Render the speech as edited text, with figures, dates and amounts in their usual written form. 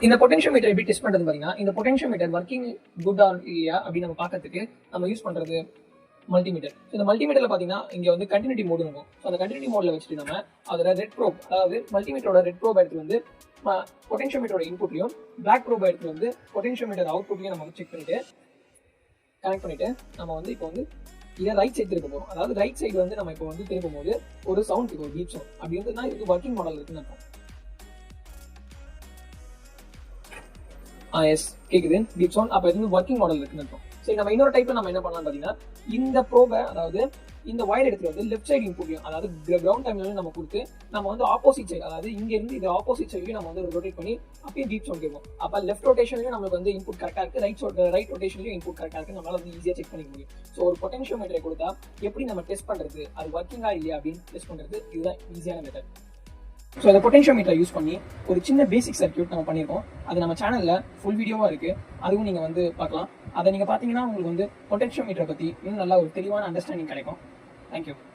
இந்த பொட்டென்ஷியோமீட்டர் எப்படி டெஸ்ட் பண்றது பாத்தீங்கன்னா, இந்த பொட்டென்ஷியோமீட்டர் ஒர்க்கிங் குட் ஆர் இல்லையா அப்படின்னு நம்ம பார்க்கறதுக்கு நம்ம யூஸ் பண்றது மல்டிமீட்டர். இந்த மல்டிமீட்டர்ல பாத்தீங்கன்னா இங்க வந்து கண்டினியூட்டி மோடு இருக்கும். அந்த கண்டினியூட்டி மோட்ல வச்சுட்டு நம்ம அதோட ரெட் ப்ரோப், அதாவது மல்டிமீட்டரோட ரெட் ப்ரோப் எடுத்து வந்து பொட்டென்ஷியோமீட்டரோட இன்புட்லையும் பிளாக் ப்ரோப் எடுத்து வந்து பொட்டென்ஷியோமீட்டர் அவுட்புட்லையும் நம்ம செக் பண்ணிட்டு கனெக்ட் பண்ணிட்டு நம்ம வந்து இப்போ வந்து இதை ரைட் சைடு திருப்ப போறோம். அதாவது ரைட் சைடு வந்து நம்ம இப்போ வந்து திருப்பும் போது ஒரு சவுண்ட் இருக்கும், பீப் சவுண்ட். அப்படி இருந்ததுன்னா இதுக்கு ஒர்க்கிங் மாடல் இருக்குன்னு அர்த்தம். எஸ் கேக்குது, பீப் சவுண்ட். அப்ப இது ஒர்க்கிங் மாடல் இருக்குன்னு அர்த்தம். சரி, நம்ம இன்னொரு டைப்ல நம்ம என்ன பண்ணலாம் பாத்தீங்கன்னா, இந்த ப்ரோபை, அதாவது இந்த வயர் எடுத்து வந்து லெஃப்ட் சைடு இன்புட்லையும், அதாவது கிரவுண்ட் டெர்மினல் நம்ம கொடுத்து நம்ம வந்து ஆப்போசிட் சைடு, அதாவது இங்க இருந்து இது ஆப்போசிட் சைட்லயும் நம்ம வந்து ரொட்டேட் பண்ணி அப்படியே பீப் சவுண்ட் கேட்கும். அப்ப லெஃப்ட் ரொட்டேஷன்லயும் நமக்கு வந்து இன்புட் கரெக்டா இருக்கு, ரைட் ரொட்டேஷன்லயும் இன்புட் கரெக்டா இருக்கு, நம்மளால வந்து ஈஸியா செக் பண்ணிக்க முடியும். ஸோ ஒரு பொட்டென்ஷியோமீட்டரை கொடுத்தா எப்படி நம்ம டெஸ்ட் பண்றது, அது ஒர்க்கிங்கா இல்லையா அப்படின்னு டெஸ்ட் பண்றது, இதுதான் ஈஸியான மெத்தட். ஸோ இந்த பொட்டென்ஷியோமீட்டரை யூஸ் பண்ணி ஒரு சின்ன பேசிக் சர்க்யூட் நம்ம பண்ணியிருக்கோம். அது நம்ம சேனல்ல ஃபுல் வீடியோவா இருக்கு, அதுவும் நீங்க வந்து பார்க்கலாம். அதை நீங்க பாத்தீங்கன்னா உங்களுக்கு வந்து பொட்டென்ஷியோமீட்டரை பத்தி இன்னும் நல்லா ஒரு தெளிவான அண்டர்ஸ்டாண்டிங் கிடைக்கும். தேங்க்யூ.